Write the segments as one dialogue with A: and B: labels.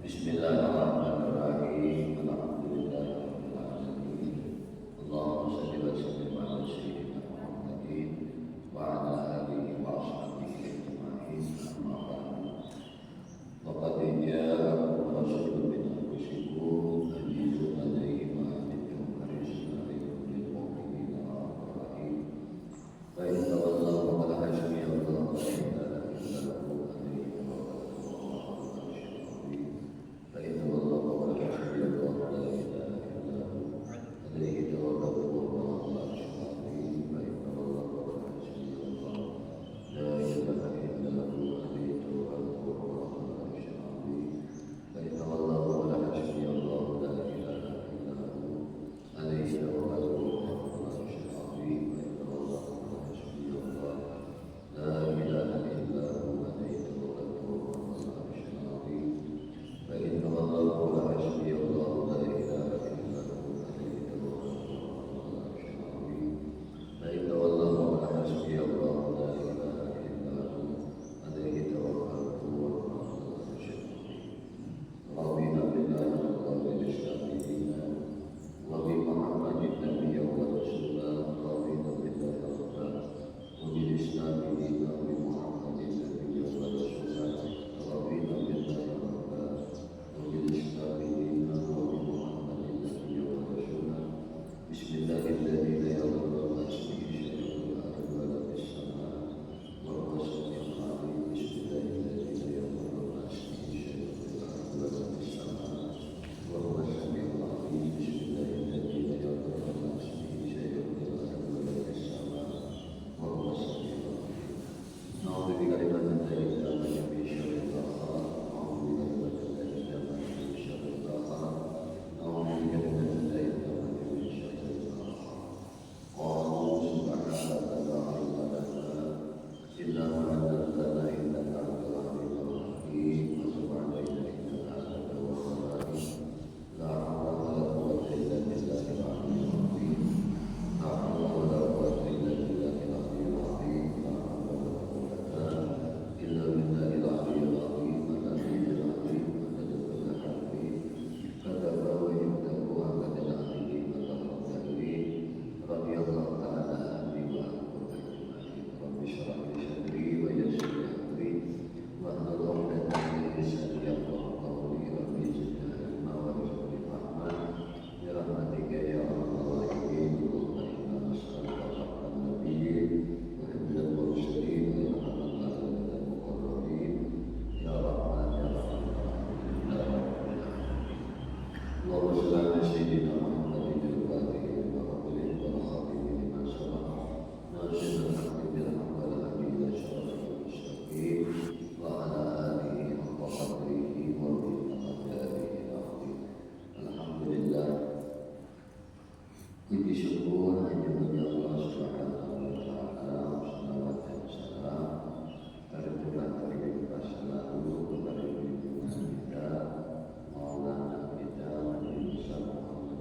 A: Bismillahirrahmanirrahim. Alhamdulillahirabbil alamin. Allahumma shalli wa sallim ala sayyidina Muhammadin wa ala alihi wa ashabihi ajma'in. Amma ba'du. Laqad ja'akum rasulun min anfusikum azizun 'alaihi ma 'anittum harisun 'alaikum bil mu'minina ra'ufur rahim. Fa in tawallaw faqad hasbiyallahu la ilaha illa huwa alayhi tawakkaltu wa huwa rabbul 'arsyil 'azim. فإن الله ولا حسبي الله لا إله إلا هو عليه توكلت وهو رب العرش العظيم. فإن الله ولا حسبي الله لا إله إلا هو عليه توكلت وهو رب العرش العظيم. فإن الله ولا حسبي الله لا إله إلا هو عليه توكلت وهو رب العرش العظيم. فإن الله ولا حسبي الله لا إله إلا هو عليه توكلت وهو رب العرش العظيم. فإن الله لا حسبي الله لا إله إلا هو عليه توكلت وهو رب العرش العظيم. فإن الله لا حسبي الله لا إله إلا هو عليه توكلت وهو رب العرش العظيم. رضينا بالله ربا وبالإسلام دينا وبمحمد نبيا ورسولا. رضينا بالله ربا وبالإسلام دينا وبمحمد نبيا ورسولا. رضينا بالله ربا وبالإسلام دينا وبمحمد نبيا ورسولا. بسم الله الذي لا يضر مع اسمه شيء في الأرض ولا في السماء وهو السميع العليم. بسم الله الذي لا يضر مع اسمه شيء في الأرض ولا في السماء وهو السميع العليم. بسم الله الذي لا يضر مع اسمه شيء في الأرض ولا في السماء وهو السميع العليم. نعوذ بكلمات الله التامة من شر الآخرة. نعوذ بكلمات الله التامة من شر الآخرة. نعوذ بكلمات الله التامة من شر الآخرة. قالوا سبحانك لا علم لنا إلا ما علمتنا إنك أنت العليم الحكيم. وتب علينا إنك أنت التواب الرحيم. لا حول ولا قوة إلا بالله العلي العظيم. لا حول ولا قوة إلا بالله العلي العظيم. لا حول ولا قوة إلا بالله العلي العظيم. العلي العظيم الذي كل حكيم كتب ويكتب أبد العليم الرحيم. رضي الله تعالى عني وعنكم أجمعين. رب اشرح لي صدري ويسر لي أمري واحلل عقدة من لساني يفقهوا قولي. رب زدنا علما وارزقني فهما برحمتك يا أرحم الراحمين. اللهم إنا نسألك حق النبيين وحفظ المرسلين وإرحام الأهل المقربين يا رحمن يا رحمن يا رب العالمين. اللهم صل على سيدنا محمد الفاتح لما أغلق والخاتم لما سبق ناصر الحق بالحق والهدي إلى صراطك المستقيم وعلى آله حق قدره ومقداره العظيم. Alhamdulillah, puji syukur hanya bagi Allah Subhanahu wa Ta'ala. Salawat dan salam tercurah dari selalu kepada junjungan kita, Maulana kita Nabi Muhammad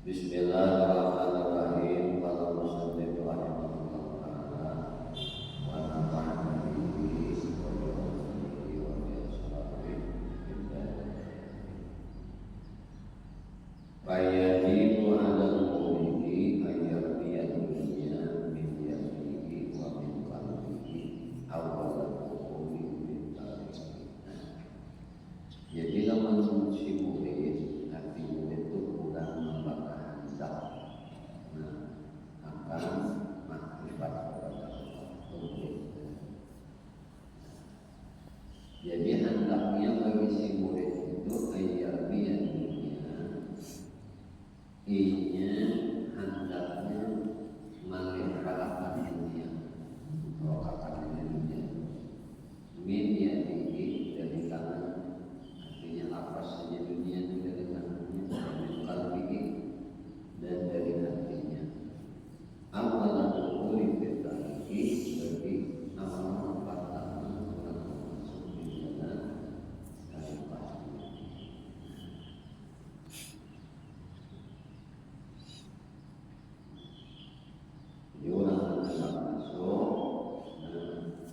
A: Bismillahirrahmanirrahim. Qala musannif rahimahullah ta'ala wa nafa'ana bihi wa bi alihi wa bi ashabihi. Fayajibu 'alal mu'mini ayyardiya dunya min yadihi wa min qalbihi awwal qawli min tarihi. Jadi lawan si murid, hati murid itu kurang membakar hendak, akan makrifat kepada Allah. Jadi hendaknya bagi si murid itu ayyardiya dunya, inya hendaknya melimpahkan dunia, mengatakan dunia, media tinggi dari tangan. Apa saja dunia itu dari tangannya, dari kalbi dan dari hatinya. Awalan ukuli fitarihi, bagi awalan pertama orang masuk di dalam kehidupan. Jadi orang akan masuk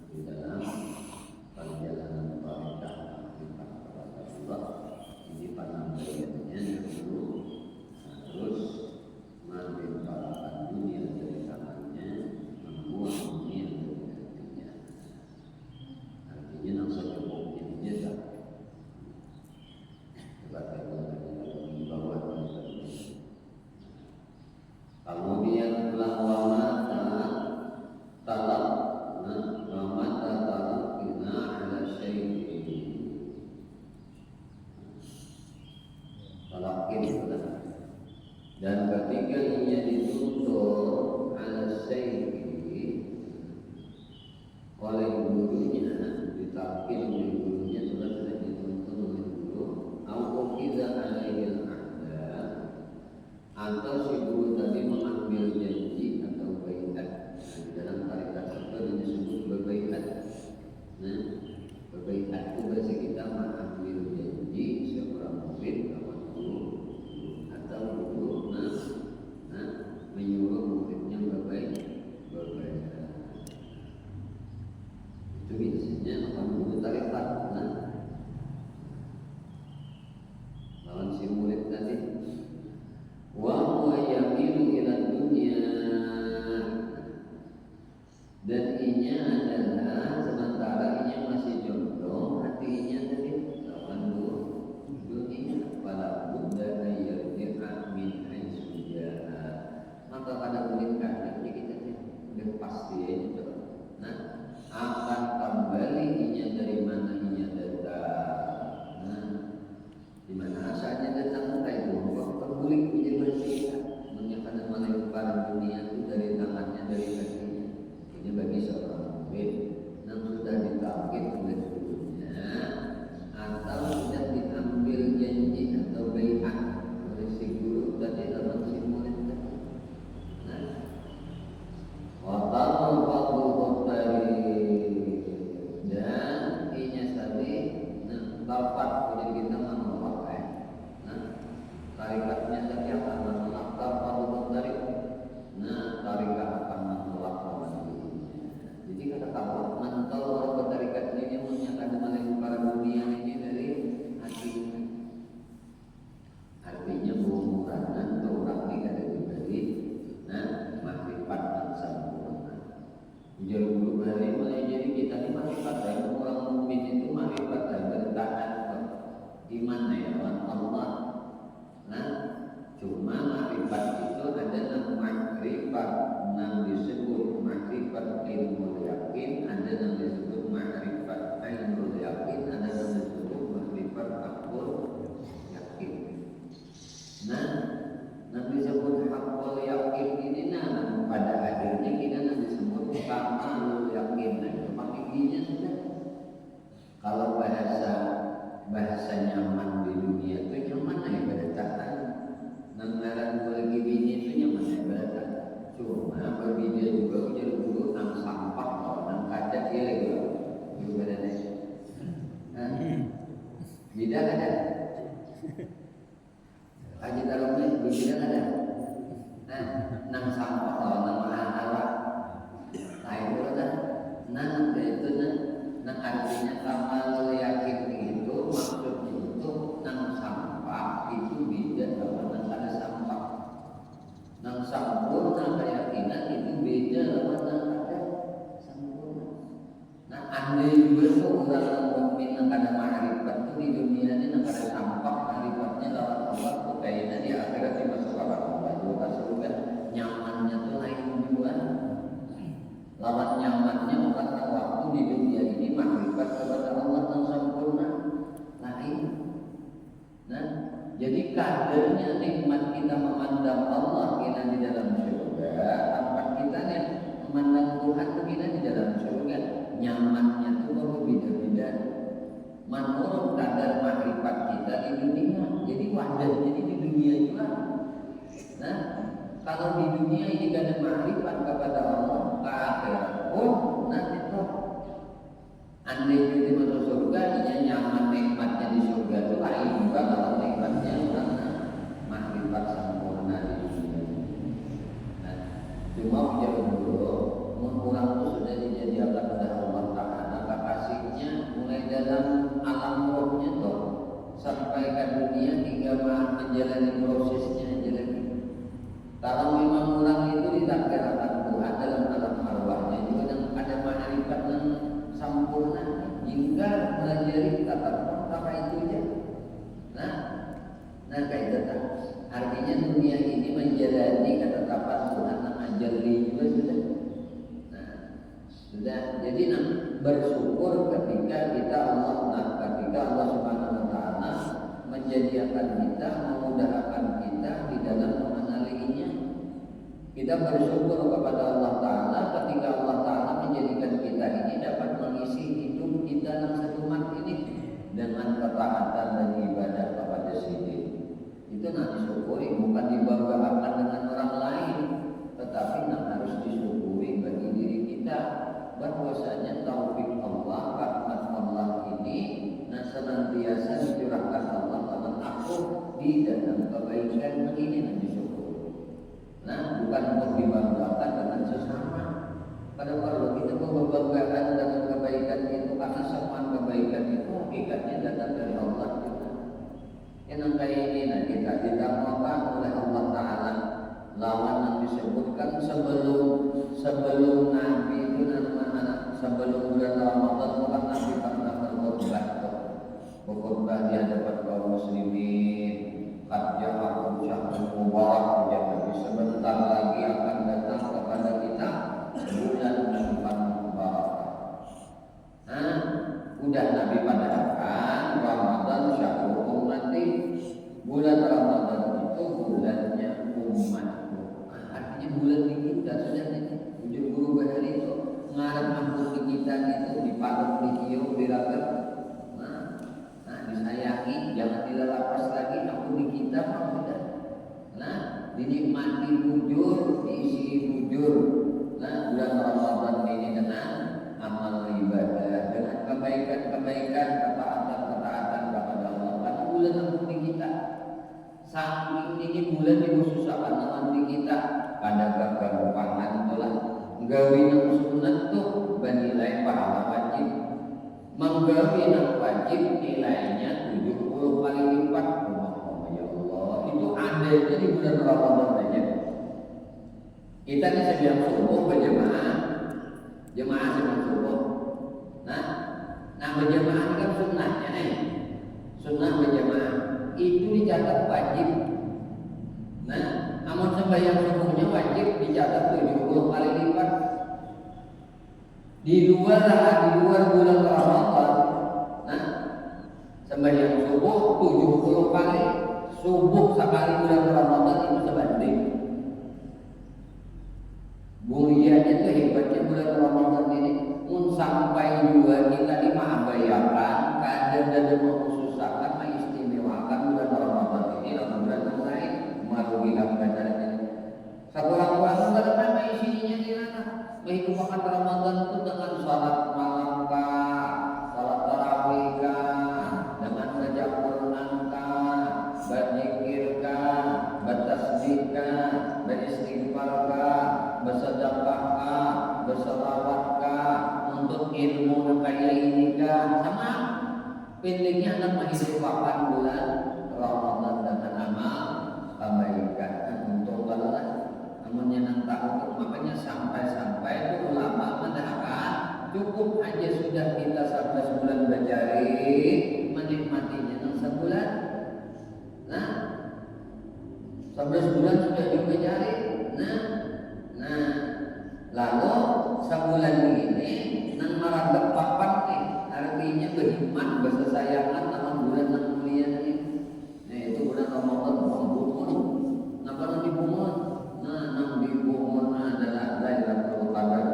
A: di dalam perjalanan beribadah kepada Allah. Ini penampilannya dulu harus melimpahkan dunia dari tangannya, membuang dunia dari hatinya. Artinya langsung cukup ini saja. Bagaimana di bawah ini. Kemudian wamata talab, wamata talab kina ala syai'in. Dan ketika ia dituntut ala syai'i oleh gurunya, ditakil oleh gurunya, sudah dituntut oleh guru, atau tidak alaihil ahda, atau si guru tadi mengambil janji atau baiat. Di dalam tarikat itu disebut berbaiat. Nah, berbaiat itu bahasa kita mengambil janji seorang murid lawan guru, atau guru menyuruh muridnya berbaiat. Itu biasanya akan guru tarikat. Lawan si murid tadi, wa huwa yamilu ila dunya, dan inya adalah sementara inya masih jomblo, hatinya tadi lawan dunia. Pada buddha ayyarji'a min haitsu ja'a, maka pada murid kadangnya kita udah pasti itu, akan kembali inya dari mana inya datang. Di mana asalnya datang kayak itu, kembali menjadi manusia, menyatakan melimpahkan dunia itu dari tangannya, dari kakinya. Ini bagi seorang murid yang sudah ditakdir oleh gurunya, atau sudah diambil janji atau baiat oleh si guru tadi dalam si murid tadi. Watamu fadlu dari, dan inya tadi dapat oleh kita menolak. Tarikatnya tadi akan menolak fadlu dari. Tarikat akan menolak dirinya. Jadi kata-kata mental orang bertarikat ini menyatakan melimpahkan dunia ini dari hatinya. Artinya mengurangkan orang tidak diberi makrifat dan sempurna. Ujar guru hari mulai jadi kita ini makrifat dan orang mukmin itu makrifat dan bertahan iman ya Allah. Cuma makrifat itu ada makrifat yang disebut makrifat ilmu yakin, ada yang disebut makrifat ainul yakin, ada yang disebut makrifat akul yakin. Yang disebut akul yakin ini pada akhirnya kita yang disebut kamalul yakin. Itu pakai ginya sudah. Kalau bahasa nyaman di dunia itu nyaman ya pada catan. Ngaran lagi bini itu nyaman ya pada catan. Cuma berbeda juga ujar guru nang sampah atau nang kaca ya juga ada deh. Beda ada. Haji dalamnya beda ada. Nah, nang sampah lawan nang mahal lain kan. Nah, itu nah artinya amal yakin itu maksudnya itu nang sampah itu beda lawan nang ada sampah. Nang sampurna keyakinan itu beda lawan nang ada sampurna. Nah, andai juga tuh orang mukmin nang ada ma'rifat tuh di dunia ini nang ada sampah ma'rifatnya lawan Allah tuh kayaknya di akhirat dimasukkan Allah juga surga nyamannya tuh lain juga. Lawan nyamannya orang yang waktu di dunia ini ma'rifat kepada Allah yang sempurna lain. Nah, jadi kadernya nikmat kita memandang Allah kita di dalam surga, tempat kita nih memandang Tuhan kita di dalam surga, nyamannya tuh berbeda-beda. Menurut kadar ma'rifat kita di dunia, jadi wajar jadi di dunia juga. Nah, kalau di dunia ini gak ada ma'rifat kepada Allah, ke akhirat pun nanti tuh andai kita masuk surga, ini nyaman nikmatnya di surga itu lain juga kalau nikmatnya karena ma'rifat sempurna di dunia. Nah, cuma ujar dulu, orang itu sudah dijadikan oleh Allah Ta'ala kekasihnya mulai dalam alam rohnya tuh sampai ke dunia hingga menjalani prosesnya jalani. Kalau memang orang itu ditakdirkan Tuhan dalam alam arwahnya juga dan ada ma'rifat yang sempurna hingga melajari tata cara itu aja. Nah kayak itu kan. Artinya dunia ini menjalani ketetapan Tuhan yang ajali juga sudah. Nah sudah. Jadi bersyukur ketika kita ketika Allah Subhanahu Wa Taala menjadikan kita, memudahkan kita di dalam mengenalinya. Kita bersyukur kepada Allah Ta'ala ketika Allah Ta'ala menjadikan kita ini dapat mengisi hidup kita yang sedumat ini dengan ketaatan dan ibadah kepada sendiri. Itu nanti disyukuri, bukan dibanggakan dengan orang lain, tetapi harus disyukuri bagi diri kita bahwasanya taufik Allah, rahmat Allah ini senantiasa dicurahkan Allah kepada aku di dalam kebaikan ini nanti disyukuri. Nah, bukan untuk dibanggakan dengan sesama. Pada kalau kita mau berbanggakan dengan kebaikan itu, karena semua kebaikan itu hakikatnya datang dari Allah juga. Yang kayak ini nanti kita dinamakan oleh Allah Ta'ala. Lawan yang disebutkan sebelum Nabi itu nama sebelum bulan Ramadan bukan Nabi pernah berkhutbah. Berkhutbah di hadapan kaum muslimin. Qad ja'akum syahrul mubarak, jadi sebentar lagi akan datang kepada kita bulan yang penuh barakah. Nah, udah Nabi padahkan Ramadan syahrul ummati, bulan Ramadan itu bulannya umatku. Artinya bulan di kita sudah nih, ujung guru bahari itu ngarep ampun di kita itu dipatok di kieu dirakat. Disayangi, jangan dilalapas lagi aku di kita sudah. Nah, dinikmati bujur, diisi bujur. Nah, bulan Ramadan ini dengan amal ibadah, dengan kebaikan-kebaikan, ketaatan-ketaatan kepada Allah. Karena bulan ampun di kita. Saking ini bulan diusahakan nanti kita pada gagampangan itulah gawin sunat tuh bernilai pahala wajib. Menggawi yang wajib nilainya 70 kali lipat. Ya Allah, itu ada jadi bulan Ramadan aja. Kita ini sebelum subuh berjemaah, jemaah sebelum subuh. Nah berjemaah ini kan sunnahnya nih, sunnah berjemaah itu dicatat wajib. Nah, namun sembahyang subuhnya wajib dicatat 70 kali lipat. Di luar bulan Ramadan, nah sembahyang subuh 70 kali, subuh sekali bulan Ramadan itu sebanding. Mulianya itu hebatnya bulan Ramadan ini, pun sampai juga kita dimahabayakan, kadang dan mengusahakan, mengistimewakan bulan Ramadan ini, lalu bulan yang lain merugikan badannya. Sekurang-kurangnya bagaimana isinya di mana? Menghidupkan Ramadan itu dengan salat malam kah, salat tarawih kah, dengan baca Quran kah, berzikir kah, bertasbih kah, pendeknya anak menghidup 8 bulan Ramadan dengan amal kebaikan untuk balalah namun yang tahu makanya sampai itu ulama mengatakan cukup aja sudah kita sampai sebulan berjari menikmatinya dalam sebulan. Nah, sampai sebulan sudah juga jari. Nah, lalu sebulan ini nang marandep papan nih artinya berhikmat bersesayangan dalam bulan yang mulia ini. Nah itu bulan Ramadan pembunuh. Napa nang dibunuh? Nang dibunuh adalah Lailatul Qadar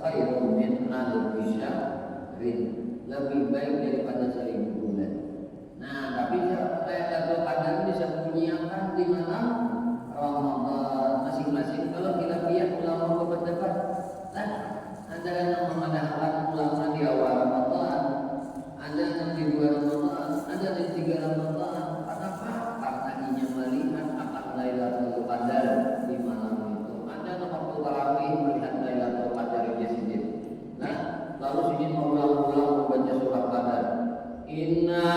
A: khairun min alfi syahrin, lebih baik daripada 1000 bulan. Nah tapi Lailatul Qadar ini disembunyikan di malam Ramadan masing-masing. Kalau kita lihat ulama berdebat, ada yang mengadakan ulama di awal Ramadan, ada yang di 2 Ramadan, ada di 3 Ramadan. Kenapa? Karena ingin melihat akan Lailatul Qadar di malam itu. Ada yang waktu tarawih melihat Lailatul Qadar di sini. Nah, lalu sini mengulang-ulang membaca surat Qadar. Inna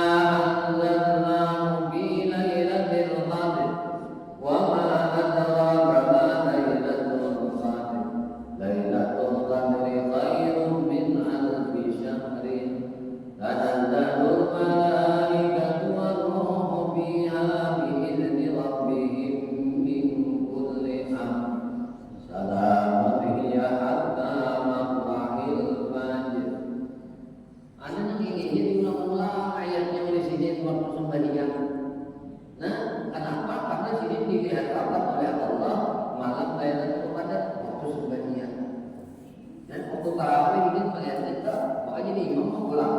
A: anzalnahu fi lailatul qadr wa ma adraka ma lailatul qadr. Lailatul qadri khairun min alfi syahrin. Tanazzalul malaikatu war-ruhu fiha bi'izni rabbihim min kulli amr. Salamun hiya hatta matla'il fajr. Ada yang ingin diulang-ulang ayatnya oleh sini waktu sembahyang. Nah, kenapa? Karena sini dilihatkan oleh Allah malam Lailatul Qadar waktu sembahyang. Dan waktu tarawih ini melihat itu, makanya di imam mengulang.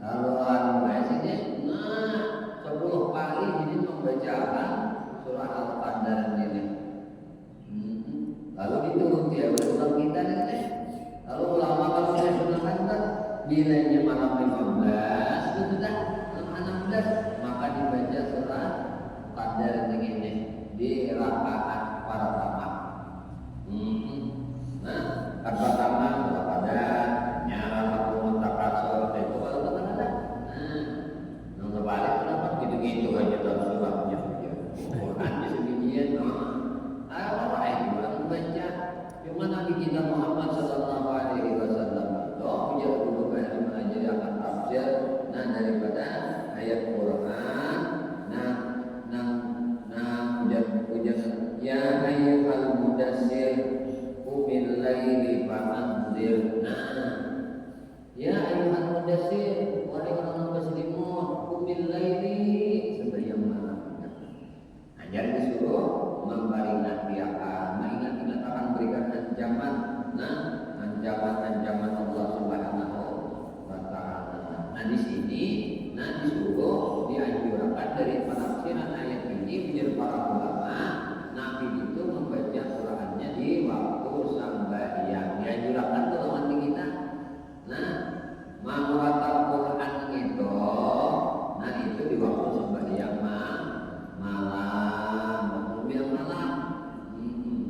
A: Kalau ayat sini, 10 kali ini membacakan surah Al-Qadar ini. Lalu dituruti ya ulang kita nanti. Lalu ulama kalau saya sunahkan kan nilainya malam 15 itu sudah 16 maka dibaca surah Qadar ini di rakaat pertama. Nah, kan pertama surah Qadar nyala waktu mutakasor itu kalau teman ada. Nah, kebalik kenapa gitu-gitu aja dalam surahnya. Qurannya sedemikian. Apa yang baca? Cuma Nabi kita Muhammad Sallallahu Alaihi Wasallam itu punya dulu banyak mengajari akan tafsir, daripada ayat Quran, puja ya ayyuhal mudassir qumil laili fa'anzir. Ya ayyuhal mudassir, wahai orang berselimut, qumil laili sembahyang malam. Ajar disuruh memperingat dia mengingat kita akan berikan ancaman, ancaman Allah Subhanahu wa Ta'ala. Nah di sini, disuruh dianjurkan dari penafsiran ayat ini menjadi para ulama, Nabi itu membaca Qurannya di waktu sembahyang. Dianjurkan tuh lawan kita. Menguratkan Quran itu, itu di waktu sembahyang malam.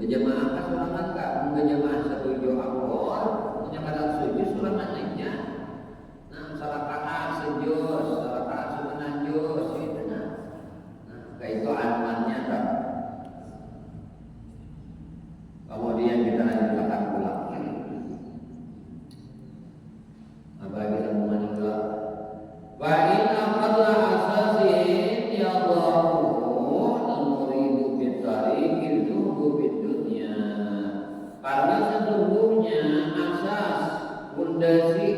A: Berjamaah kan sulangan kak, berjamaah setuju awal, punya kadang sujud sulangan lainnya. Salah rakaat sujud, salah rakaat sunah juz, gitu kayak itu anuannya kan. Kemudian kita lanjutkan pulang. Apalagi sambungan juga. Wa inna qalla asasin ya Allah. Karena sesungguhnya asas pondasi,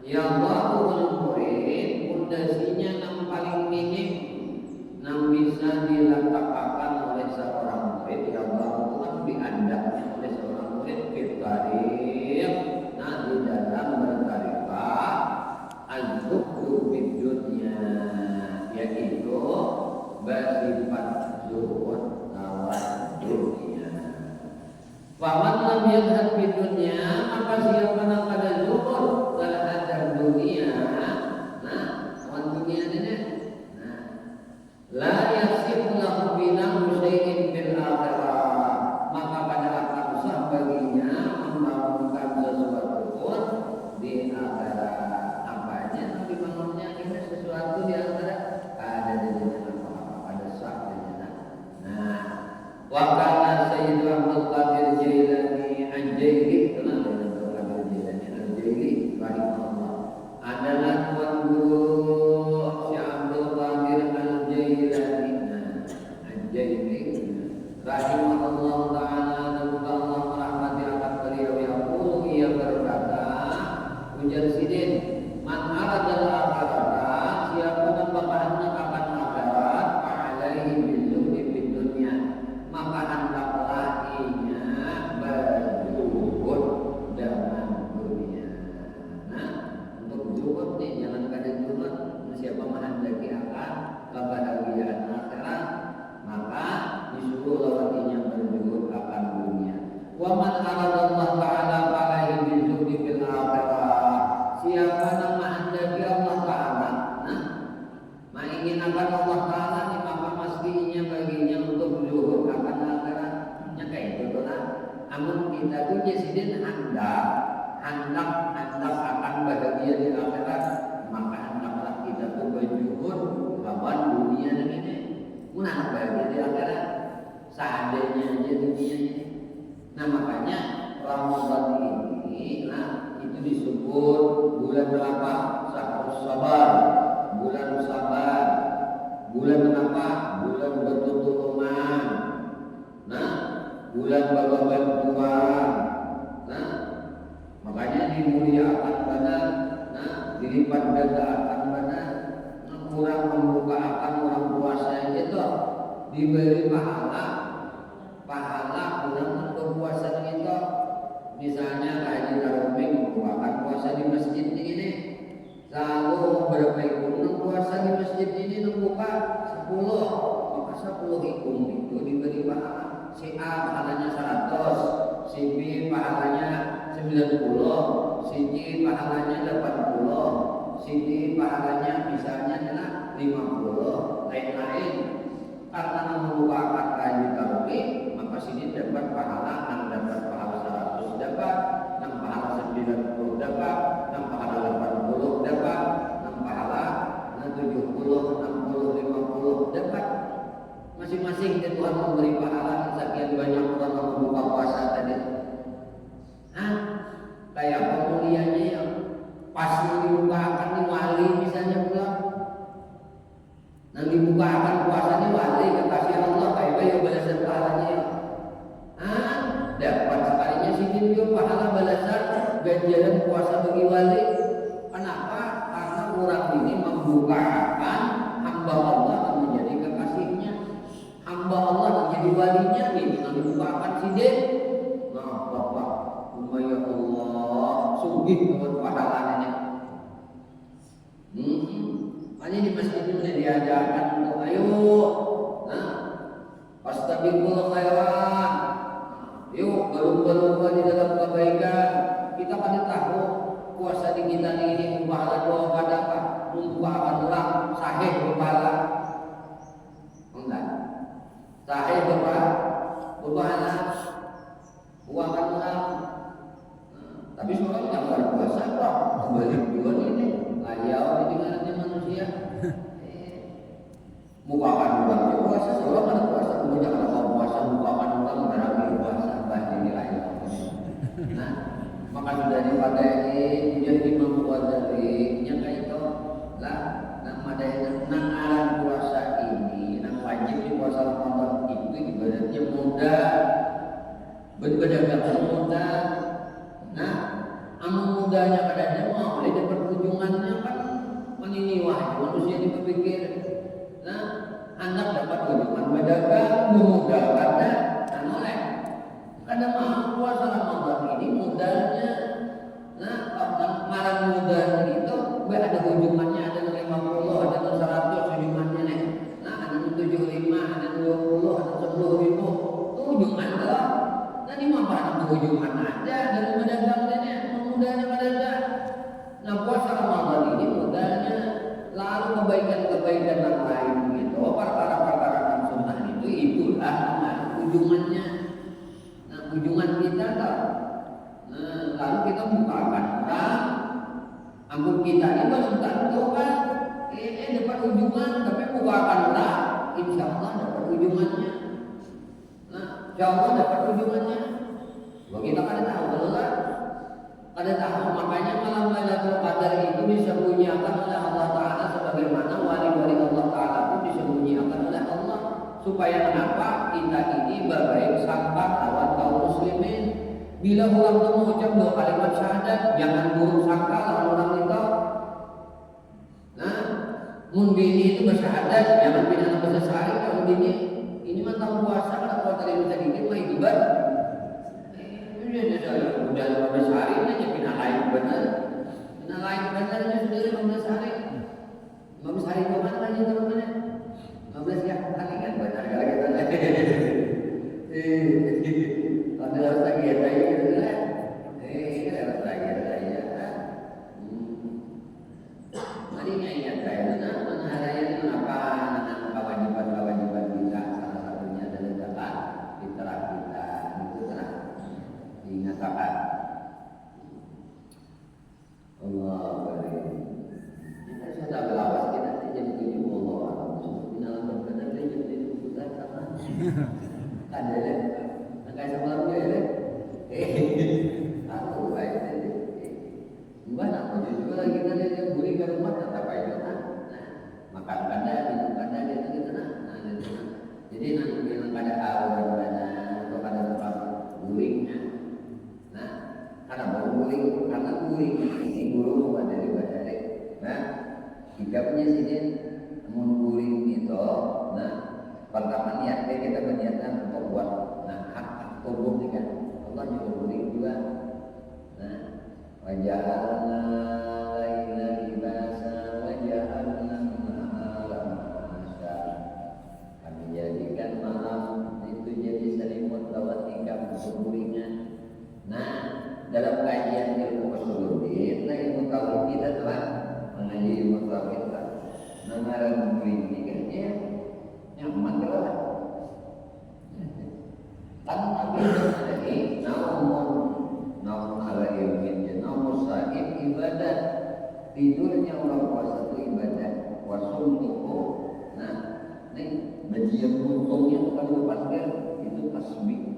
A: yang baru murid pondasinya yang paling minim, yang bisa dilakukan oleh seorang murid, yang baru kan diandalkan oleh seorang murid berkarir, di dalam berkarifah az-zuhdu fid dunya, yaitu bersifat zuhud lawan dunia. Faman lam yadhhab di dunia, maka siapa yang pada zuhud terhadap dunia, lawan dunia ini, la yasih lahu binahu syai'in fil akhirah, maka pada akan sah baginya membangunkan sesuatu pun di akhirat. menghendaki akan kebahagiaan akhirat, maka disuruh lewatinya berjuhud akan dunia. Wa man aradallah ta'ala alaihi bizuhdi fil akhirah. Siapa yang menghendaki Allah Ta'ala, menginginkan Allah Ta'ala ni, maka mestinya baginya untuk zuhud akan akhiratnya kayak itu lah. Amun kita tu jadi hendak akan bahagia di akhirat, maka hendaklah kita tu berjuhud lawan dunia ini. Mana bahagia di akhirat, seadanya aja dunia ini. Nah makanya Ramadan ini, itu disebut bulan berapa? Syahrus sabar, bulan sabar. Bulan apa? Bulan bertulungan. Nah, bulan bantuan. Nah, makanya dimuliakan benar. Nah, dilipat ganda akan benar. Kurang membuka akan orang puasa itu diberi pahala kurang berpuasa itu. Misalnya kayak tarawih membukakan puasa di masjid ini, lalu berapa ikut puasa di masjid ini membuka 10, maka 10 ikut itu diberi pahala. Si A pahalanya 100, si B pahalanya 90, si C pahalanya 80, si D pahalanya misalnya 50, lain-lain. Karena membukakan kayu tarawih, maka sini dapat pahala, dapat pahala 100 dapat, pahala 90 dapat, pahala 80 dapat, pahala 70, 60, 50 dapat. Masing-masing Tuhan memberi pahala sekian banyak orang membuka puasa tadi. Kayak pemulihannya yang pas dibukakan di wali misalnya pulang. Nah dibukakan puasanya wali kekasih Allah kayak balasan pahalanya ya. Dapat sekalinya sini dia pahala balasan ganjaran puasa bagi wali. Kenapa? Karena orang ini membukakan hamba Allah menjadi kekasihnya, hamba Allah menjadi walinya ini membukakan sidik. Nah bapak ya Allah sugih dengan pahalanya. Hanya di masjid ini diajarkan untuk ayo, fastabiqul khairat, yuk berlomba-lomba di dalam kebaikan. Kita pada tahu puasa di kita ini pahala doa pada apa? Membukakan orang sahih berpahala, enggak? Sahih berpahala, bukakan orang. Tapi seorang yang berpuasa kok kembali duluan ini. Ayau didengarnya manusia. Bukakan orang dia puasa, seorang ada puasa, kemudian kalau puasa bukakan orang berarti puasa baca nilai. Nah, maka sudah dipadai jadi Imam Ghazali yang kayak itu lah. Nah, madai nang aran puasa ini, nang wajib di puasa Ramadan itu ibadatnya mudah, berpedagang mudah. Nah, amun mudahnya kadang mau oleh dapat ujungannya kan meniniwah manusia dipikir. Nah, anak dapat ujungan berdagang memudahkan dan oleh kadang mau puasa Ramadan ini mudahnya. Nah, marang mudahnya itu ada ujungannya, ada 50, ada 100 ujungannya nih. Nah, ada 75, ada 20, ada 10.000 itu ujungan lah. Nah, ini mah ada ujungan aja dari pedagangnya. Mudahnya pada nah puasa Ramadan ini mudahnya, lalu kebaikan-kebaikan yang lain gitu, perkara-perkara yang sunnah itulah ujungannya. Nah ujungan kita tak. Nah, lalu kita bukakan ampun kita ini belum tentu kan dapat ujungan, tapi bukakan insya Allah dapat ujungannya. Nah insya Allah dapat ujungannya. Kita kan tahu betul. Ada tahu, makanya malam Lailatul Qadar itu disembunyikan oleh Allah Ta'ala sebagaimana wali-wali Allah Ta'ala pun disembunyikan oleh Allah. Supaya kenapa? Kita ini baik sangka lawan kaum muslimin. Bila orang itu mengucap 2 kalimat syahadat, jangan buruk sangka lawan orang itu. Nah, mundini itu bersyahadat, jangan pindah bahasa sehari kalau ini mah tahu puasa kalau tadi bisa dikit mah ibadah. Udah 15 hari aja pindah lain benar. Pindah lain benar itu sudah 15 hari. 15 hari kemana lagi teman-teman? 15 ya, hari kan banyak lagi kan? Ada harus lagi ya, gitu kan? Harus lagi ya. Mari ingat saya, mana hari ini apa? Kewajiban kita salah satunya adalah zakat fitrah kita, itu kan? Ingat zakat. Allah beri. Kita sudah belawas kita jadi tujuh Allah. Final berbenar jadi bukan sama. Ada deh. Nggak sama dia deh. Aku baik deh. Bukan aku juga lagi tadi dia beli ke rumah tetap aja kan. Makan kada, minum kada gitu gitu nah. Jadi nanti bilang kada awal mana atau kada tempat gulingnya. Nah, karena mau guling karena guling ini guru dari badai. Nah, kita punya sini mau guling itu. Nah, pertama niatnya kita berniatan untuk buat hak tubuh ini kan. Allah juga guling juga. Nah, wajalna laila libasa wajalna nahara ma'asya. Kami jadikan malam itu jadi selimut bawah tingkap gulingan. Nah, dalam kajian ilmu usuluddin, ilmu tauhid kita telah mengaji ilmu tauhid. Mengarang ini kan ya nyaman lah. Tanpa beda ini namun ala ilminya, namun sahib ibadah. Tidurnya orang puasa itu ibadah. Wasumtuhu. Nah, ini bagian untungnya bukan dipanggil itu tasbih.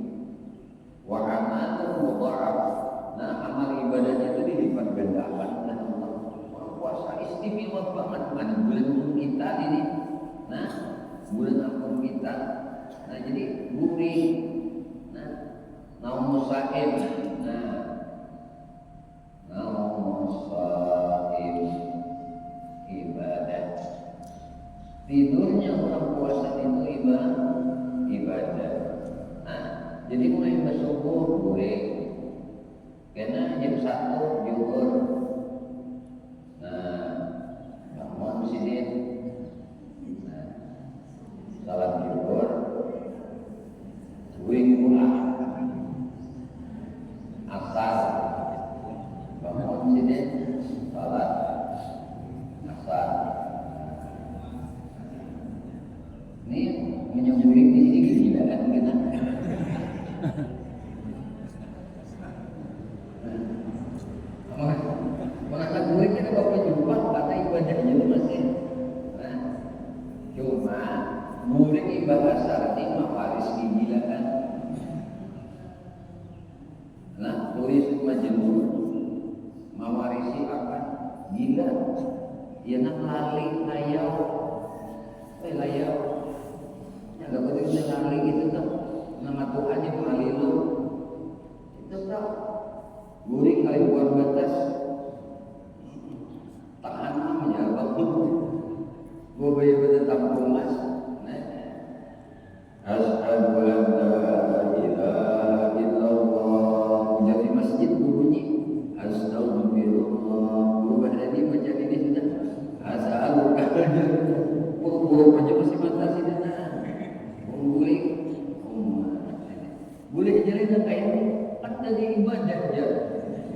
A: Wa amalun mudha'af. Nah, amal ibadahnya itu dilipat gandakan oleh Allah. Puasa istimewa banget kan bulan kita ini. Nah, bulan ampun kita. Nah, jadi gurih. Nah, naum musaim. Nah, naum musaim ibadah. Tidurnya orang puasa itu ibadah. Nah, jadi mulai bersubuh boleh. Karena jam 1 zuhur. Nah, bangun sini. Nah, salat zuhur. Guring pula. Asar. Bangun sini. Salat asar. Ini menyembunyi di sini gila kan kita. Maka guring kita bapak jumpa kata ibadahnya itu masih. Nah, cuma guring ibadah syarat ini mafaris gila kan. Nah, turis majnun mawarisi apa? Gila. Ia nak lali layau. Layau. Ya enggak boleh kita lali gitu tuh. Nama Tuhan itu halilu. Itu tak guring kali buat batas. Tahan namanya apa? Gue bayar tampung mas. Asyhadu an la ilaha illallah. Jadi masjid bunyi astagfirullah. Guru berani menjadi di sana. As'aluka. Guru aja masih mata sini nah. Guling. Boleh jadi kayak ini. Kan jadi ibadah ya.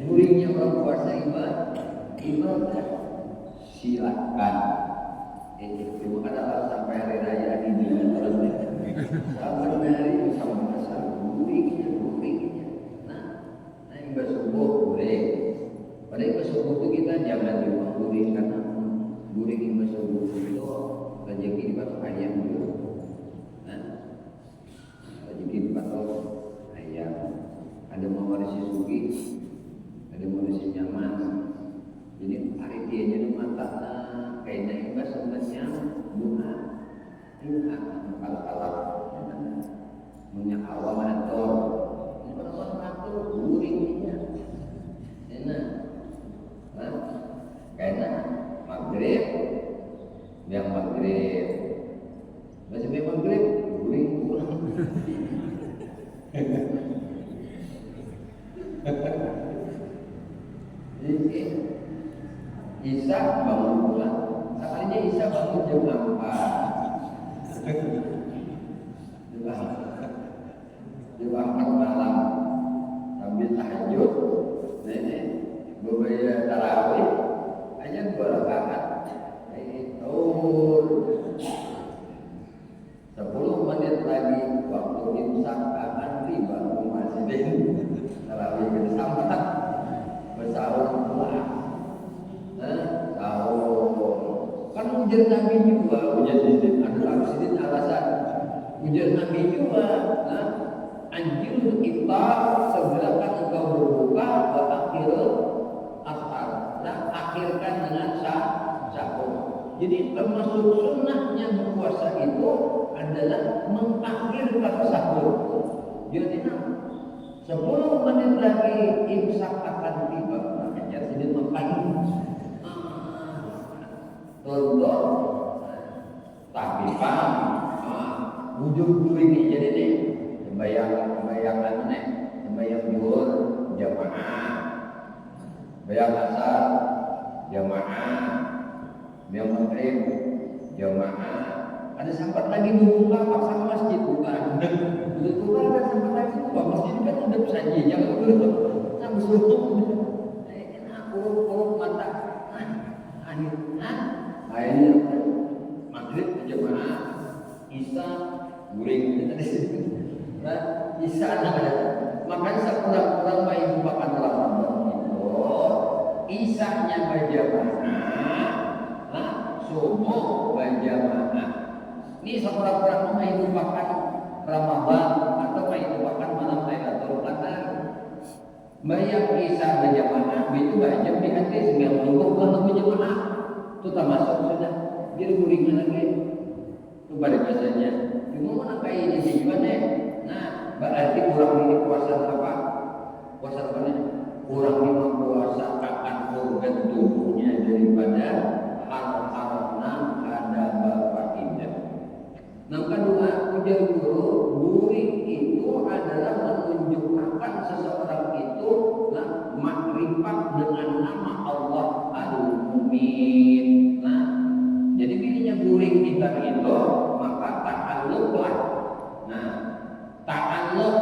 A: Gulingnya orang puasa ibadah. Silakan. Terima kasih sampai hari raya ini. Sabar dari sama masalah gulingnya. Nah yang bersubuh boleh. Padahal bersubuh itu kita jangan cuma guling karena guling yang bersubuh itu rezeki dipatok ayam dulu. Nah rezeki dipatok ayam. Ada mau warisi sugi, ada mau warisi nyaman. Jadi hari dia jadi mata kayaknya ibadah sebenarnya bunga kalau punya awam atau itu guringnya enak. Nah, karena maghrib yang maghrib masih maghrib guring pulang. Jadi Isa bangun pulang. Sekalinya bisa bangun jam 4 malam sambil tahajud, beberapa tarawih aja 2 rakaat. Oh, 10 menit lagi waktu imsak akan tiba masjid tarawih bersama bersahur pula. Sahur kan ujar Nabi juga, ujar Sidin adalah Sidin alasan ujar Nabi juga. Anjil iftar, segerakan engkau berbuka wa akhirul aftar, akhirkan dengan sahur. Jadi termasuk sunnahnya berpuasa itu adalah mengakhirkan sahur. Jadi 10 menit lagi imsak akan tiba, makanya Sidin makan tonton tapi paham wujud ini jadi nih sembahyang nih sembahyang zuhur jamaah, sembahyang asar jamaah, sembahyang maghrib jamaah. Ada sempat lagi buka paksa masjid bukan? Bukan ada sempat lagi buka masjid kan udah saja jangan dulu. Nah bersuruh aku mata akhirnya maghrib jamaah, isya guring isya ada. Makanya sekurang-kurang bayi bukaan Ramadan itu isyanya berjamaah, subuh berjamaah. Ini sekurang-kurang bayi bukaan Ramadan atau bayi bukaan malam Lailatul Qadar. Bayang isya berjamaah itu baca di hati 90 bulan berjamaah. Itu termasuk sudah biar guringnya lagi itu balik bahasanya cuma mana kayak ini gimana. Nah berarti kurang ini puasa apa nih kurang ini puasa akan organ tubuhnya daripada hal-hal ada bapak indah. Yang kedua ujar guru guring itu adalah menunjukkan seseorang itu makrifat dengan nama Allah Al-Mumin. Jadi pilihnya guring kita itu maka ta'alluqlah. Ta'alluq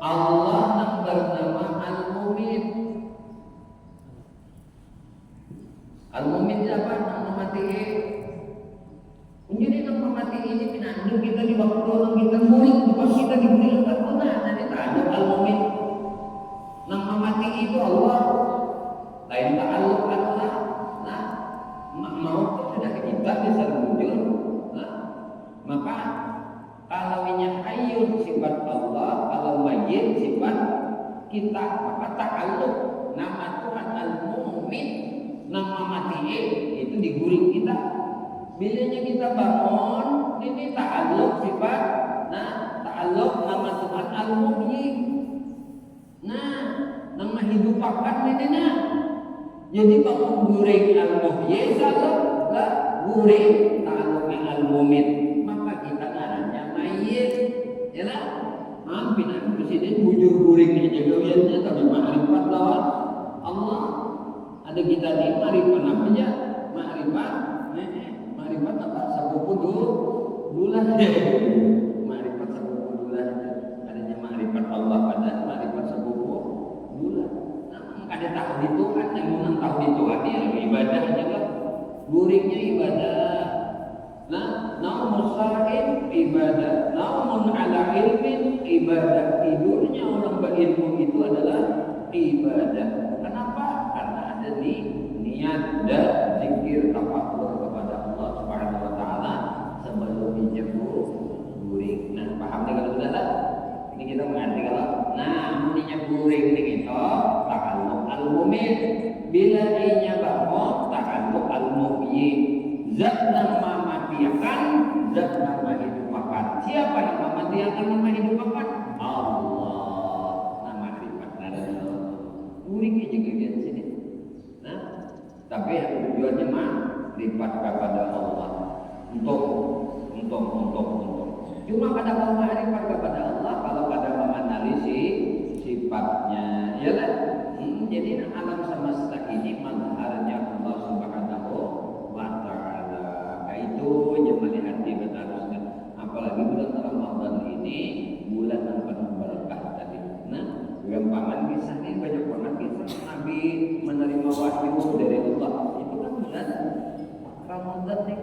A: Allah yang bernama Al-Mumin. Al-Mumin siapa? Nama mati. Jadi nama mati ini pinandu kita di waktu orang kita guring, pas kita diguring tak pernah nanti ta'alluq Al-Mumin. Nama mati itu Allah. Lain ta'alluq Allah. Mau sudah kita bisa muncul, maka kalau ini hayyun sifat Allah, kalau mayyit sifat kita, maka ta'alluq nama Tuhan Al-Mumin, nama mati itu diguring kita. Bilanya kita bangun, ini ta'alluq sifat, ta'alluq nama Tuhan Al-Muhyi. Nama hidup akan ini jadi bangun guring Al-Muhyi kalau guring ta'alluqnya Al-Mumin, maka kita ngarannya mayyit. Yalah, pina presiden bujur guringnya jagawiannya tapi ma'rifat lawan Allah. Ada kita nih ma'rifat apa aja? Ma'rifat apa? Sepupu bulan. Ma'rifat sepupu bulan. Adanya ma'rifat Allah pada ma'rifat sepupu bulan. Ada tahu di Tuhan, yang menang tahu di Tuhan dia ibadah aja kan, guringnya ibadah. Naumun sa'im ibadah, naumun ala ilmin ibadah. Tidurnya orang berilmu itu adalah ibadah. Kenapa? Karena ada niat dan zikir tafakur kepada Allah Subhanahu Wa Taala sebelum dijemur guring. Paham nih kalau sudah? Ini kita mengerti kalau muninya guring nih itu ta'alluq Al-Mumin. Bila inya bangun ta'alluq Al-Muhyi. Zat yang mematikan, zat yang menghidupakan. Siapa yang mematikan, yang menghidupakan? Allah. Nama sifat guringnya juga di sini. Tapi tujuannya lipat kepada Allah untuk. Cuma pada kalau ma'rifat kepada Allah, kalau pada menganalisis sifatnya, ya kan? Jadi alam semesta ini mazharnya Allah Subhanahu wa Ta'ala.
B: ini bulan yang penuh berkah tadi. Nah, gampang kisah ini banyak banget kisah Nabi menerima wahyu dari Allah. Itu kan bulan Ramadan nih.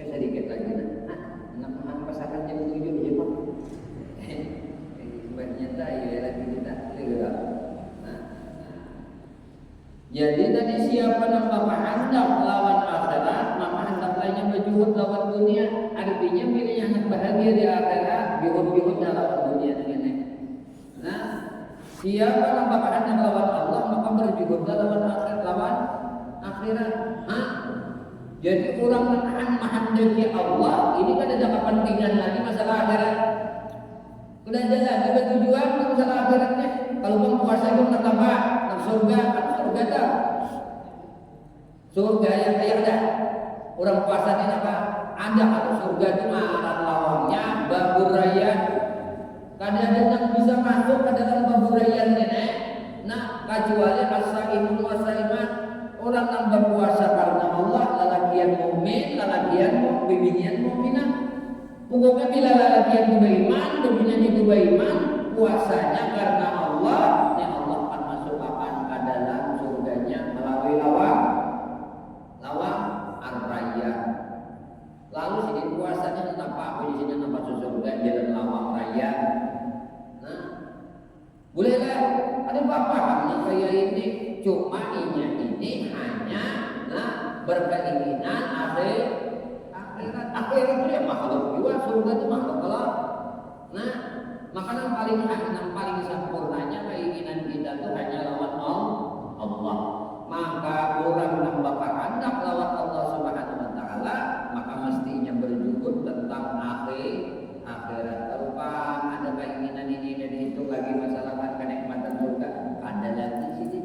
B: Sedikit lagi nah pasangan jam 7 jam ternyata ya lagi kita lihat. Jadi tadi siapa yang bapak hendak lawan akhirat, maka hendak lainnya berjuhud lawan dunia. Artinya pilih yang bahagia di akhirat, bihud-bihudnya lawan dunia ini. Nah, siapa yang bapak hendak lawan Allah, maka berjuhud lawan akhirat. Jadi orang menahan menghendaki Allah, ini kan ada kepentingan lagi masalah akhirat. Udah jelas, ada tujuan masalah akhiratnya. Kalau bang puasa itu nak apa? Nak surga dah. Surga yang ada. Orang puasa ini apa? Ada kalau surga itu alat lawangnya babur raya. Kadang-kadang yang bisa masuk ke dalam babur raya ini. Nah, kecuali as-saimun was-saimat. Orang yang berpuasa karena Allah, lalakian mukmin, lalakian bibinian mukminah. Pokoknya bila lalakian itu beriman, bibinian itu beriman, puasanya karena Allah, yang Allah akan masukkan ke dalam surganya melalui lawang ar-raya. Lalu sini puasanya nampak apa di sini nampak surga jalan lawang raya. Nah, bolehlah ada bapak yang kayak ini. Cuma ini hanya berkeinginan akhirat itu ya makhluk juga, surga itu makhluk kelak. Nah, maka yang paling sempurnanya keinginan kita itu hanya lawan Allah. Maka orang yang bakal hendak lawan Allah Subhanahu wa taala, maka mestinya berjuhud tentang akhirat. Kalau ada keinginan ini dan itu lagi masalah kenikmatan surga, ada lagi sini.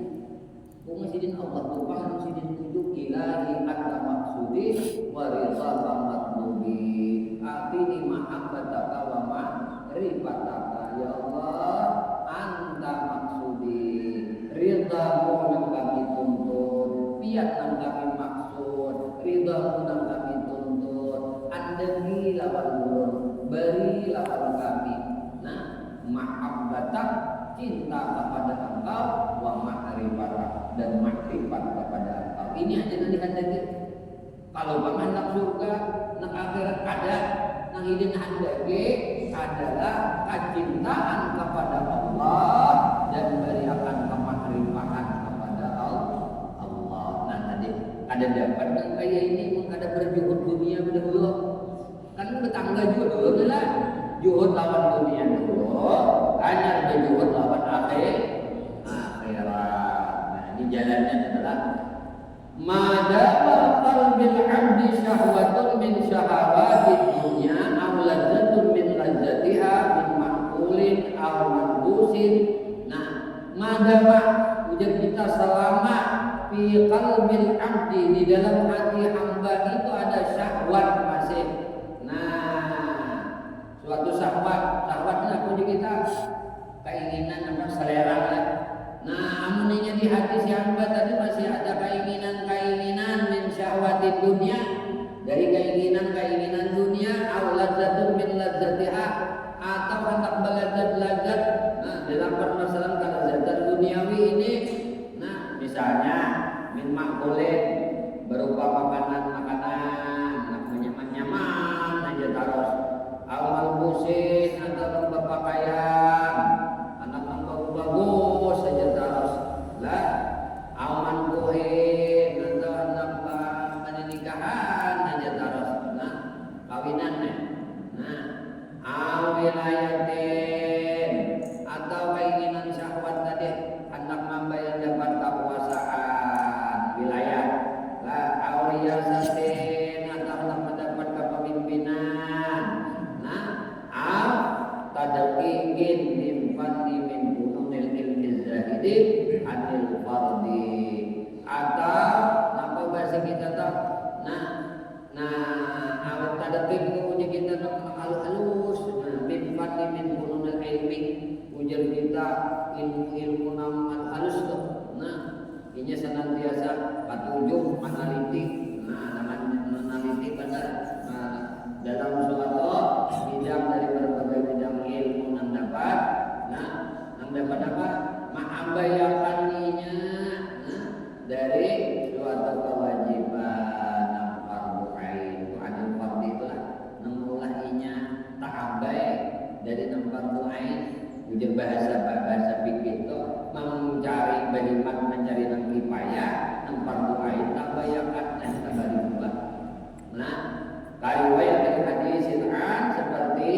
B: Masjidin Allah Tuhan masjidin tujuh ilahi anta maksudi wa ridha matlubi atini mahabbataka wa ma'rifataka ya Allah anta maksudi ridhamu yang kami tuntut piat yang kami maksud ridhamu yang kami tuntut andegi lawan burun beri lawan kami. Nah, mahabbatak cinta kepada engkau wa ma'rifataka dan makrifat kepada engkau. Ini aja nanti handaki. Kalau bang hendak surga, nak akhirat ada, nang idin handaki adalah kecintaan kepada Allah dan beriakan kemakrifatan kepada Allah. Nah tadi ada dapat yang kayak ini ada berjuhud dunia dulu. Kan tetangga juga dulu lah. Juhud lawan dunia dulu, hanya berjuhud lawan akhirat. Jalannya adalah madama qalbil 'abdi syahwatun min syahawati dunya aw ladzatun min ladzatiha min ma'qulin aw manbusin. Nah, madama ujar kita selama fi qalbil 'abdi di dalam hati hamba itu ada syahwat masih. Nah, suatu syahwatnya punya kita keinginan apa selera ya. Nah, amunnya di hati si hamba tadi masih ada keinginan min syahwati dunia, dari keinginan dunia, aw ladzatun min ladzatiha, atau hendak belazat-lazat. Nah, dalam permasalahan kelezatan duniawi ini, nah misalnya min ma'kulin berupa makanan nyaman aja terus, aw malbusin atau berpakaian anak bagus saja terus lah aman kuhin atau anak nikahan aja terus. Nah, kawinan nah wilayatin atau keinginan syahwat tadi anak mamba yang dapat kekuasaan wilayah lah auriyasatin atau anak mendapat kepemimpinan. Nah, tadqiqin min fadli min bununil ilmi zahidi anil fardi atau apa bahasa kita tahu. Nah awal tadqiq itu punya kita halus. Nah, min fadli min bununil ilmi ujar kita ilmu namat halus tuh. Nah, ini senantiasa ketujuh analitik. Nah, analitik pada dalam suatu bidang dari ujar bahasa pikir itu mencari beriman mencari nang kifayah nang fardu ain tak bayakan tak berubah. Nah, riwayat hadis an seperti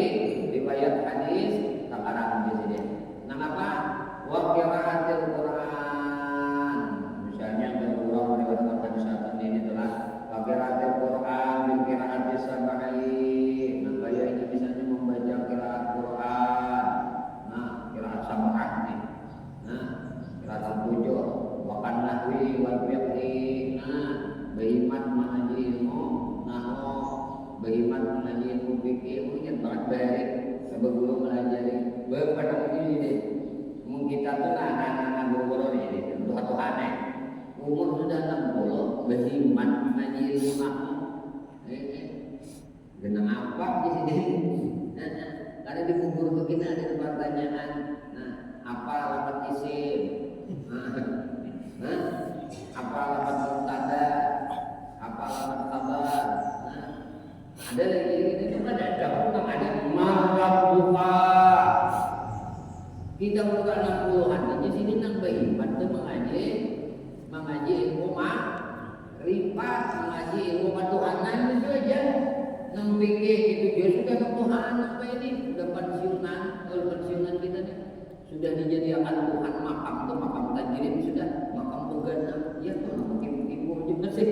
B: riwayat hadis sekarang di sini. Nah apa? Wa qiraatil Quran. Misalnya orang meriwayatkan hadis ini adalah wa qiraatil Quran bil qiraati sab'i. Nah, kayak ini misalnya membaca qiraat Quran. Nah, qiraat sab'ah nih. Nah, qiraat al-tujuh wa kan nahwi wal fiqhi. Nah, beriman mengaji ilmu, nahu beriman mengaji ilmu fikih, mungkin banget baik sebab guru melajari berpada ini deh. Mungkin kita tuh anak-anak guru ini Tuhan umur sudah 60 beriman mengaji ilmu nahu. Genang apa di sini? Karena di kubur tuh kita ada pertanyaan. Nah, apa alamat isim? Apa alamat mubtada? Apa alamat kabar? Nah, ada lagi ini tuh ada ada marab buka. Kita buka 60-an di sini nang beriman tuh mengaji ilmu ripat, mengaji ilmu ketuhanan itu aja. Nang pikir itu juga sudah ketuhanan apa ini? Sudah pensiunan, kalau pensiunan kita nih sudah dijadikan Tuhan makam tuh makam tajrid sudah makam pegana ya tuh ibu juga sih.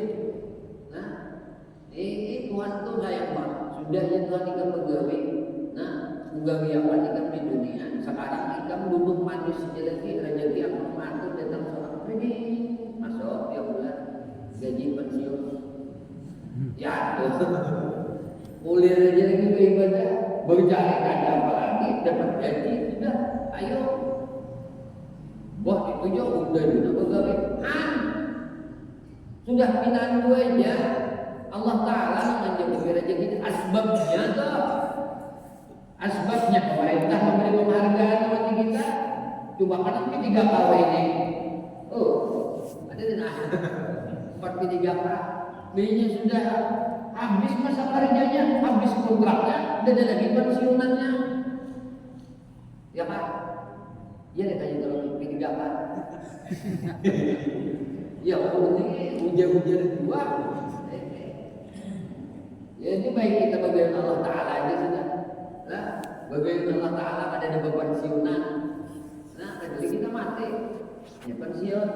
B: Nah, ini Tuhan tuh sayang banget. Sudah ya Tuhan ikan pegawai. Nah, pegawai apa ikan di dunia. Sekarang ikan duduk manis rezeki yang mengatur datang seorang ini masuk ya bulan gaji pensiun. Ya tuh. Kuliah aja lagi ke ibadah, bercari ada apa lagi, dapat gaji sudah, ayo. Wah itu jauh udah juga pegawai. Sudah pindahan gue aja. Allah Taala menjadi rezeki itu asbabnya tuh. Asbabnya pemerintah memberi penghargaan bagi kita. Coba kan 3 kali ini. Oh, ada tidak? 4 3 kali. B-nya sudah habis masa kerjanya, habis kontraknya, dan ada lagi pensiunannya. Ya Pak? Iya deh kayak kalau P3 Pak. Ya ini hujan-hujan dua. Ya ini baik kita bagaimana Allah Ta'ala aja sudah. Nah, bagaimana Allah Ta'ala ada pensiunan. Nah, jadi kita mati. Ya pensiun.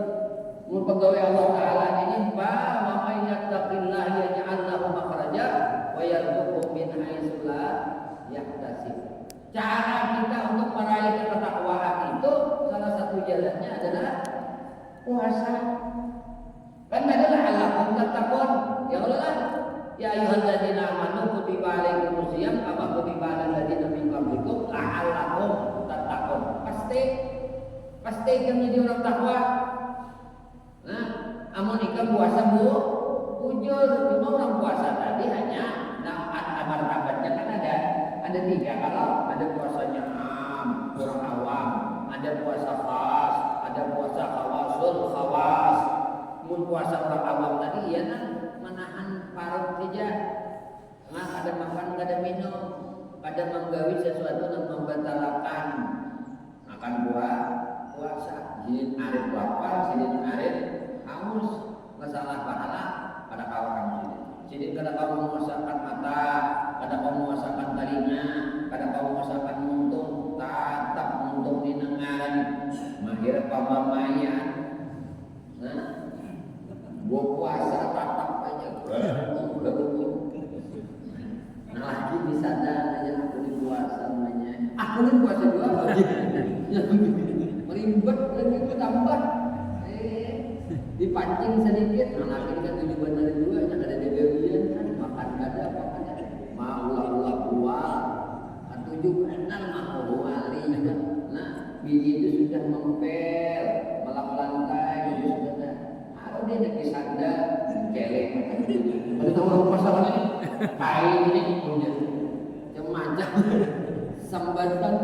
B: Mau pegawai Allah Ta'ala ini Pak, wa may yattaqillah yaj'al lahu makhraja wa yarzuqhu min haitsu la yahtasib. Cara kita untuk meraih ketakwaan itu salah satu jalannya adalah puasa. Kan adalah alakum tattaqun. Ya Allah, ya ayyuhalladzina amanu kutiba alaikumus shiyam kama kutiba alal ladzina min qablikum la'allakum tattaqun. Pasti kamu jadi orang takwa. Nah, amun ikan puasa ujur, cuma orang puasa tadi hanya martabatnya kan ada 3. Kalau ada puasanya orang awam, ada puasa khas, ada puasa khawas. Mun puasa orang awam tadi ya kan menahan parut saja. Nah, ada makan, ada minum, ada menggawi sesuatu yang membatalkan akan puasa. Sidin arif lapar, sidin arif haus, masalah pahala pada kawan sidin kada kamu menguasakan mata, kada kamu menguasakan telinga, kada kamu menguasakan muntung, tatap muntung di nengaran, mahir pamamayan. Nah, gua puasa tatap aja, nah lagi bisa aja aku di puasa namanya, aku di puasa juga lagi. Ribet lagi bertambah dipancing sedikit nah lagi kan 7 benar juga yang ada degawian kan makan kada mau ulah buah atau juga enal mau wali kan nah biji itu sudah mempel melap lantai itu sudah kalau dia nak disanda kelek ada tahu masalahnya kain ini punya macam sambatan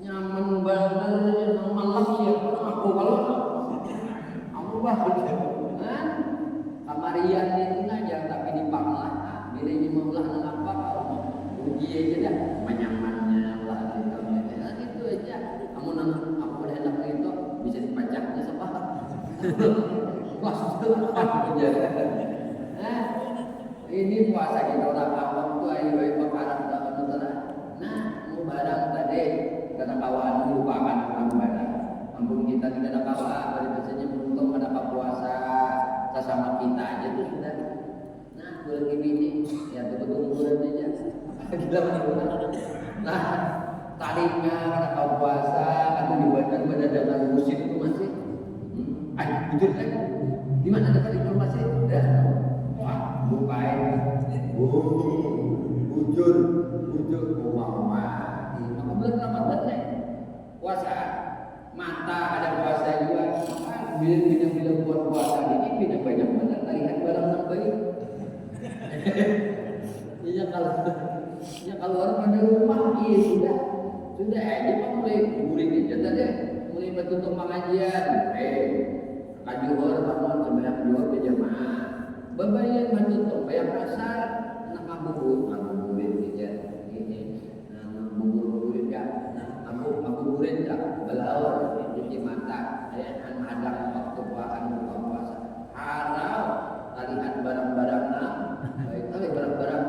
B: nyaman banget malam siapa aku kalau aku bahas kamarian itu aja tapi dipanglah bilanya membelah apa uji aja dah menyamannya lah gitu itu aja Ini puasa kita orang awam tuh ayo makanan dapat utara. Nah, mau barang tadi kata kawan lupakan orang barang. Ampun kita tidak ada kawan, dari biasanya beruntung ada puasa sesama kita aja tuh sudah. Nah, boleh gini ya betul-betul aja. Kita mana? Nah, tadinya kata puasa atau dibuatkan pada dengan musik itu masih. Ayo, jujur kan? Di mana dapat informasi? Dah. Wah, bukain. Bujur mama. Maka bulan Ramadan nih. Puasa. Mata ada puasa juga. Bila buat puasa ini bila banyak banget lihat barang sampai. Iya kalau orang pada rumah iya sudah aja mulai guring aja tadi mulai bertutup pengajian. Kajuhor bangun sebanyak 2 berjamaah. Bebayar bertutup bayar pasar nak ngabuburit aja ini. Ngabuburit ya. Ngabuburit ya. Belaur cuci mata ya hadap waktu buka puasa. Harau lihat barang-barangnya baik kali barang-barang.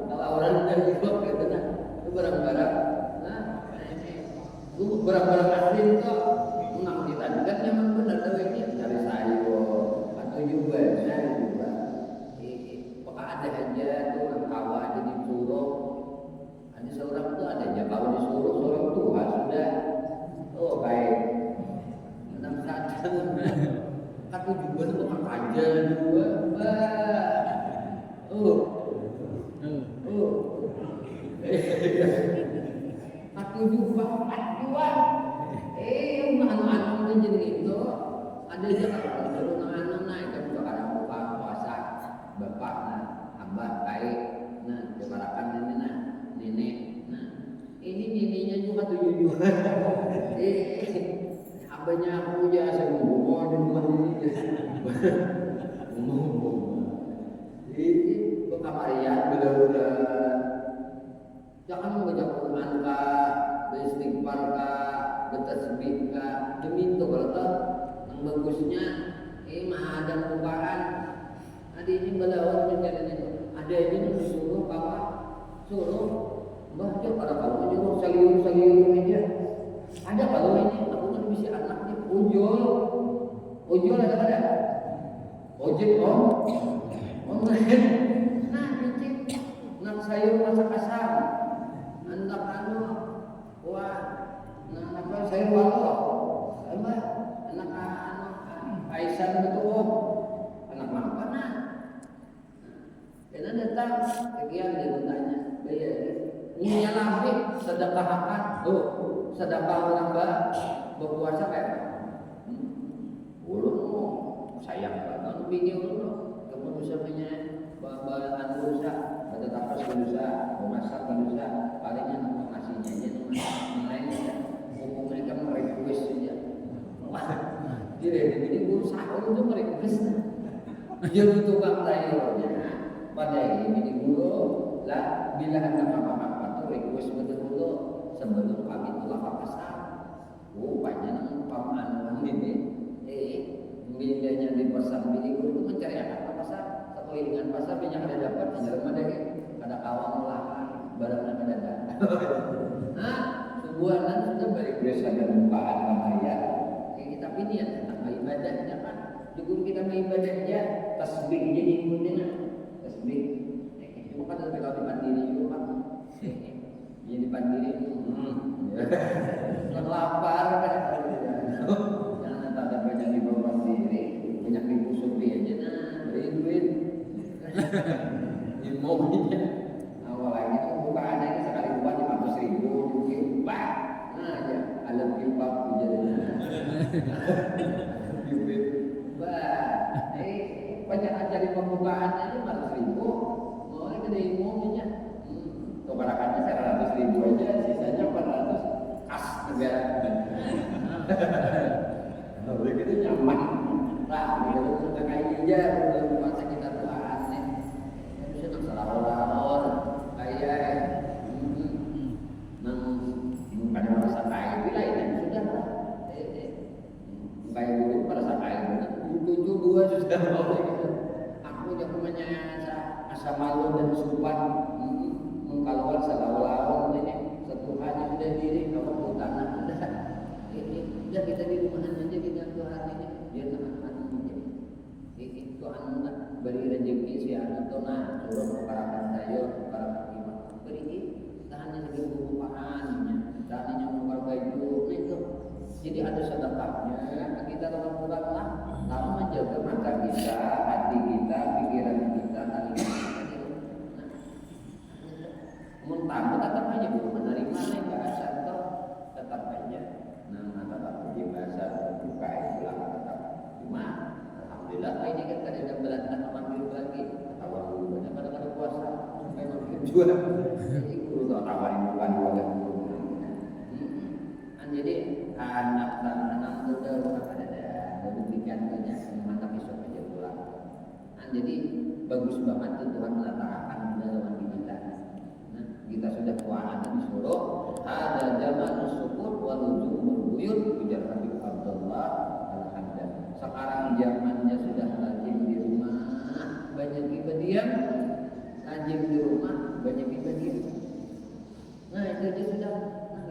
B: Kalau orang dari Irak gitu nah, itu barang-barang. Nah, itu barang-barang asli itu menang kita kan memang benar tapi ini cari sayur atau juga pokoknya ada aja tuh orang kawan aja disuruh ada seorang tuh ada aja kawan disuruh seorang Tuhan sudah baik enam saja aku juga tuh bukan aja juga aku juga aduan anak-anak jadi itu ada aja kalau anak-anak naik kan juga kadang buka puasa bapak nah abah baik nah dibarakan ini nah nenek nah ini neneknya juga 7 abahnya aku aja saya ngomong di rumah ini ngomong ini ke kamarian bener-bener jangan membaca Quran kah beristighfar kah bertasbih kah demi itu kalau tak yang bagusnya mah ada perubahan ada ini belawar menjadi itu ada ini disuruh bapak suruh baca pada kamu juga sayur aja ada kalau ini aku kan bisa anaknya ujul ada ojek om lain nah cicit nak sayur masak asam anak wah nah apa sayur walo apa anak Aisyah betul anak apa nah karena datang sekian dia bertanya bayar ini lebih sedekahakan sedekah menambah berpuasa kayak ulun sayang banget bingung dulu keputusan punya bahan dosa ada tapas dosa memasak dosa palingnya nak ngasihnya aja lainnya umum mereka merequest saja jadi berusaha untuk merequest dia butuh bakterinya pada ini dulu lah bila ada apa-apa tuh request betul-betul sebelum kami telah pasar banyak paman ini bidanya di pasar bini itu mencari anak pasar sekelilingan pasar banyak ada dapat ada kawan melakukan barangnya ada nah sebuahan sudah balik biasa dan bukaan kamaya kita pilih ya tentang ibadahnya kan juga kita ibadahnya tasbih jadi ikutnya tasbih cuma kan sampai kalau dipandiri juga kan jadi dipandiri lapar kan jangan ada banyak di bawah sendiri banyak ibu supri aja nah beri duit di mobilnya awal lagi itu bukaan ini sekali buat 500.000 juga nah aja alat pipa jadinya duit banyak acara pembukaan aja 500.000 mau gede mobilnya kebarakannya 100.000 aja sisanya 400 kas negara begitu nyaman nah begitu sudah kayak aja untuk masa kita tuaan nih bisa tersalah-salah kayak pada merasa kaya bila ini sudah kayak gitu merasa kaya 7 dua sudah boleh gitu. Aku yang namanya asa malu dan supan mengkaluar segala ini satu hanya sudah diri kalau tanah udah ini udah kita di rumah aja kita Tuhan ini biar anak-anak ini itu anak beri rezeki si anak tuh nah turun para sayur para imam beri tahannya segitu rupaannya tahannya mengkal baju itu jadi ada sedekahnya kita lakukan lah lalu menjaga mata kita hati kita pikiran kita tali kita tamu tetap aja belum menerima nih bahasa toh tetap aja tetap aja bahasa buka itu lah tetap cuma alhamdulillah ini kan ada belantah manggil lagi tawar dulu pada puasa memang tujuan jadi guru tawarin bukan jadi anak muda orang ada demikian banyak mata besok aja pulang jadi bagus banget tuh Tuhan meletakkan dalam kita. Kita sudah keuangan disuruh ada zaman syukur wa nuzumul buyut ujar Habib Abdullah Al-Haddad. Sekarang zamannya sudah lazim di rumah banyak ibadah, lazim di rumah banyak ibadah. Nah itu dia sudah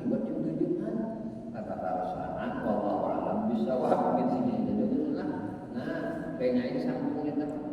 B: buat tujuan kata Rasulullah wallahu a'lam bishawab di sini jadi nah pengen sambung kita